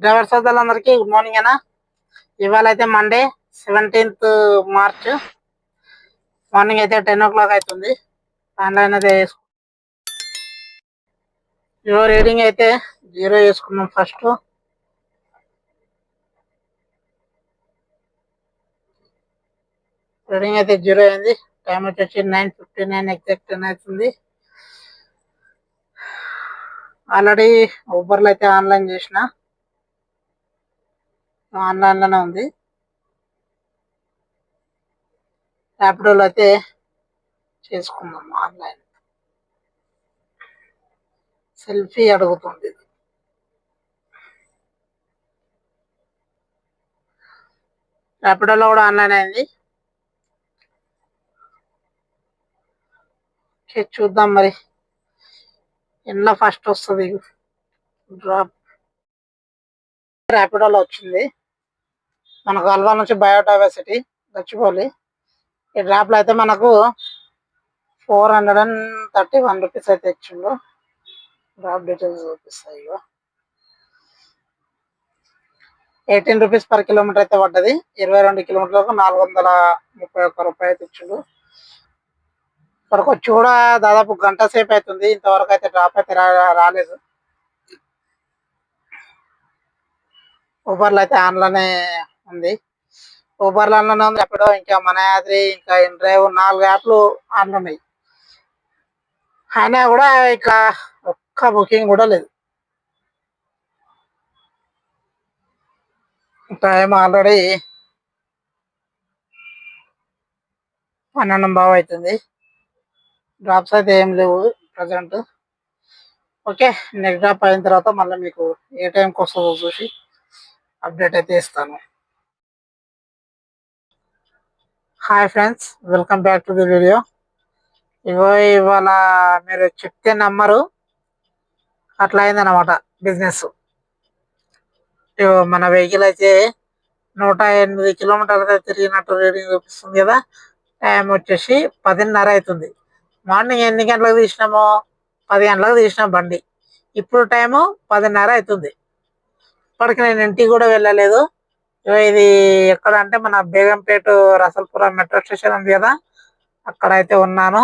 Driver సోదరులందరికీ good morning అన్న. ఇవాళ అయితే మండే 17th మార్చ్ మార్నింగ్ అయితే 10 o'clock అవుతుంది. ఆన్లైన్ అయితే రీడింగ్ అయితే 0 వేసుకున్నాం. ఫస్ట్ రీడింగ్ అయితే 0 అయింది. టైం వచ్చేసి 9:59 ఎగ్జాక్ట్ అవుతుంది. ఆల్రెడీ ఊబర్లో అయితే ఆన్లైన్ చేసిన, ఆన్లైన్లోనే ఉంది. ర్యాపిడోలో అయితే చేసుకున్నాం. ఆన్లైన్ సెల్ఫీ అడుగుతుంది. ర్యాపిడోలో కూడా ఆన్లైన్ అయింది. చూద్దాం మరి ఎన్న ఫస్ట్ వస్తుంది. డ్రాప్ ర్యాపిడోలో వచ్చింది. మనకు అల్వా నుంచి బయోడైవర్సిటీ గచ్చిబౌలి. ఈ డ్రాప్లో అయితే మనకు 431 రూపీస్ అయితే ఇచ్చిండు. డ్రాప్ డీటెయిల్స్ చూపిస్తాయి. 18 రూపీస్ పర్ కిలోమీటర్ అయితే పడ్డది. 22 కిలోమీటర్లకు 431 రూపాయలు అయితే ఇచ్చిండు. ఇక్కడికి వచ్చి కూడా దాదాపు గంట సేపు అవుతుంది. ఇంతవరకు అయితే డ్రాప్ అయితే రాలేదు. ఊబర్లో అయితే ఆన్లోనే ఉంది. ఊబర్లో ఆన్లోనే ఉంది. ఎప్పుడో ఇంకా మన యాత్రి ఇంకా ఇన్ డ్రైవ్ 4 యాప్లు ఆన్లో ఉన్నాయి. అయినా కూడా ఇక ఒక్క బుకింగ్ కూడా లేదు. టైం ఆల్రెడీ 12 అవుతుంది. డ్రాప్స్ అయితే ఏం లేవు ప్రజెంట్. ఓకే, నెక్స్ట్ డ్రాప్ అయిన తర్వాత మళ్ళీ మీకు ఏ టైంకి వస్తుందో చూసి అప్డేట్ అయితే ఇస్తాను. Hi friends, welcome back to the video. ఇవాళ మీరు చెప్తే నమ్మరు, అట్లా అయిందన్నమాట బిజినెస్. మన వెహికల్ అయితే 108 కిలోమీటర్లు తిరిగినట్టు రీడింగ్ చూపిస్తుంది కదా. టైం వచ్చేసి 10:30 అవుతుంది. మార్నింగ్ ఎన్ని గంటలకు తీసినామో 10 గంటలకు తీసినాం బండి. ఇప్పుడు టైము 10:30 అవుతుంది. ఇప్పటికి నేను ఇంటికి కూడా వెళ్ళలేదు. ఇది ఎక్కడ అంటే మన బేగంపేట రసల్పురం మెట్రో స్టేషన్ ఉంది కదా, అక్కడైతే ఉన్నాను.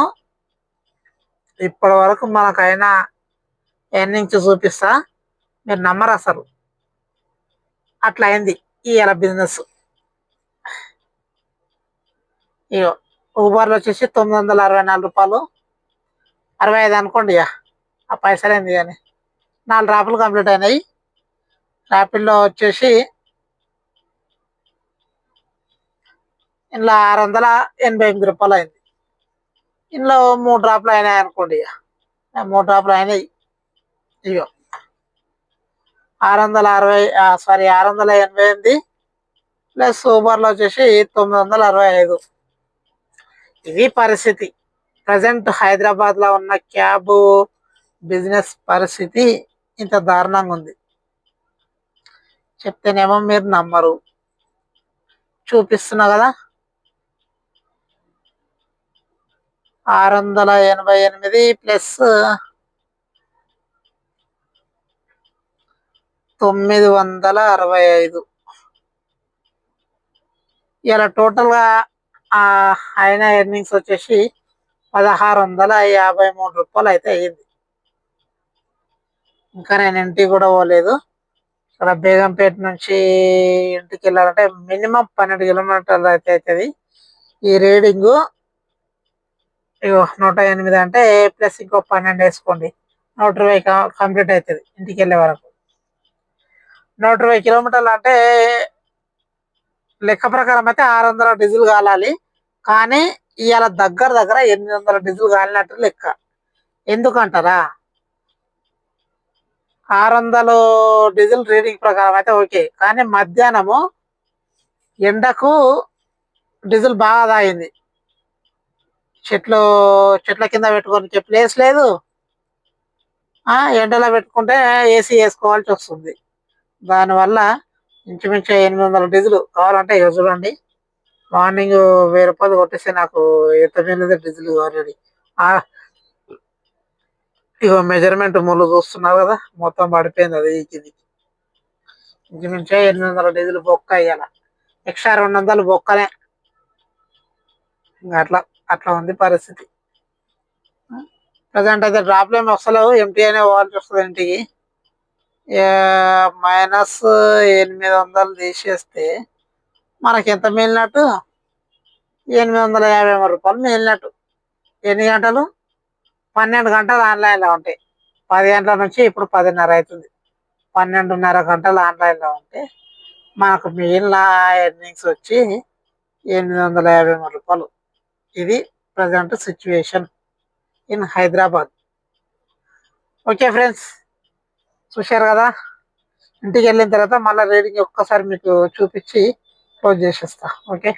ఇప్పటి వరకు మనకైనా ఎర్నింగ్స్ చూపిస్తా, మీరు నమ్మరు అసలు. అట్లా అయింది ఇవాళ బిజినెస్. ఇగో ఊబర్లో వచ్చేసి 964 రూపాయలు, 65 అనుకోండి. ఆ పైసలు ఏంది కానీ 4 డ్రాపులు కంప్లీట్ అయినాయి. ర్యాపిడ్లో వచ్చేసి ఇందులో 688 రూపాయలు అయింది. ఇందులో 3 డ్రాపులు అయినాయి అనుకోండి. 3 డ్రాపులు అయినాయి. ఇగో 688 ప్లస్ ఊబర్లో వచ్చేసి 965. ఇది పరిస్థితి. ప్రజెంట్ హైదరాబాద్లో ఉన్న క్యాబ్ బిజినెస్ పరిస్థితి ఇంత దారుణంగా ఉంది. చెప్తేనేమో మీరు నమ్మరు. చూపిస్తున్నా కదా, 688 ప్లస్ 965. ఇలా టోటల్గా అయిన ఎర్నింగ్స్ వచ్చేసి 1653 రూపాయలు అయితే అయ్యింది. ఇంకా నేను ఇంటికి కూడా పోలేదు. ఇక్కడ బేగంపేట నుంచి ఇంటికి వెళ్ళాలంటే మినిమం 12 కిలోమీటర్లు అయితే అవుతుంది. ఈ రీడింగు 108 అంటే ప్లస్ ఇంకో 12 వేసుకోండి, 120 కంప్లీట్ అవుతుంది ఇంటికి వెళ్ళే వరకు. 120 కిలోమీటర్లు అంటే లెక్క ప్రకారం అయితే 600 డీజిల్ కాలాలి. కానీ ఇవాళ దగ్గర 800 డీజిల్ కాలినట్టు లెక్క. ఎందుకంటారా, 600 డీజిల్ రీడింగ్ ప్రకారం అయితే ఓకే, కానీ మధ్యాహ్నము ఎండకు డీజిల్ బాగా తాగింది. చెట్ల కింద పెట్టుకోనికి ప్లేస్ లేదు. ఎండలో పెట్టుకుంటే ఏసీ వేసుకోవాల్సి వస్తుంది. దానివల్ల ఇంచుమించు 800 డీజిల్ కావాలంటే చూడండి. మార్నింగ్ 1000 రూపాయలు కొట్టేస్తే నాకు ఎంత మిగిలింది డీజిల్ ఆల్రెడీ. ఇగో మెజర్మెంట్ ముళ్ళు చూస్తున్నారు కదా, మొత్తం పడిపోయింది అది. ఇంచుమించే 800 డీజిల్ బొక్క అయ్యాల, ఎక్స్ట్రా 200 బొక్కనే. ఇంకా అట్లా అట్లా ఉంది పరిస్థితి. ప్రజెంట్ అయితే డ్రాప్లు ఏమి వస్తలేవు, ఎంటీఏనే పోవాల్సి వస్తుంది ఇంటికి. -800 తీసేస్తే మనకి ఎంత మిగిలినట్టు? 853 రూపాయలు మిగిలినట్టు. ఎన్ని గంటలు? 12 గంటలు ఆన్లైన్లో ఉంటాయి. 10 గంటల నుంచి ఇప్పుడు 10:30 అవుతుంది. 12:30 గంటలు ఆన్లైన్లో ఉంటే మనకు మిగిలిన ఎర్నింగ్స్ వచ్చి 853 రూపాయలు. ఇది present situation in Hyderabad. Okay friends, చూశారు కదా. ఇంటికి వెళ్ళిన తర్వాత మళ్ళీ రీడింగ్ ఒక్కసారి మీకు చూపించి క్లోజ్ చేసేస్తా. ఓకే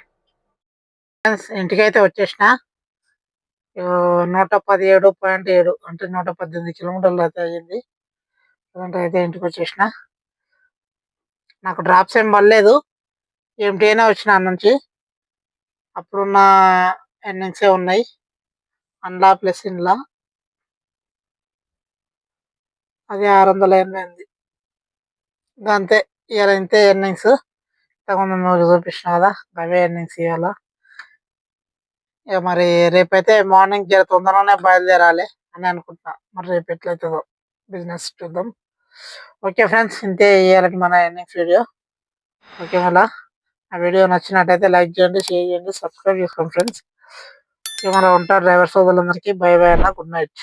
ఫ్రెండ్స్, ఇంటికైతే వచ్చేసిన. 117.7 అంటే 118 కిలోమీటర్లు అయితే అయ్యింది. అయితే ఇంటికి వచ్చేసిన. నాకు డ్రాప్స్ ఏం పడలేదు, ఎంటీనే వచ్చిన నుంచి. అప్పుడున్న ఎర్నింగ్సే ఉన్నాయి అన్లా ప్లస్ ఇన్లా. అది 688. ఇంకా అంతే, ఇవాళ ఇంతే ఎర్నింగ్స్. ఇంతకుముందు నువ్వు చూపించిన కదా, అవే ఎర్నింగ్స్ ఇవాళ. ఇక మరి రేపైతే మార్నింగ్ జర తొందరగానే బయలుదేరాలి అని అనుకుంటున్నా. మరి రేపు ఎట్లయితుందో బిజినెస్ చూద్దాం. ఓకే ఫ్రెండ్స్, ఇంతే ఇవాళకి మన ఎర్నింగ్స్ వీడియో. ఓకే, మళ్ళా ఆ వీడియో నచ్చినట్టయితే లైక్ చేయండి, షేర్ చేయండి, సబ్స్క్రైబ్ చేసుకోండి ఫ్రెండ్స్. ఏమైనా ఉంటారు డ్రైవర్ సోదరులందరికీ బై బై అన్న, గుడ్ నైట్.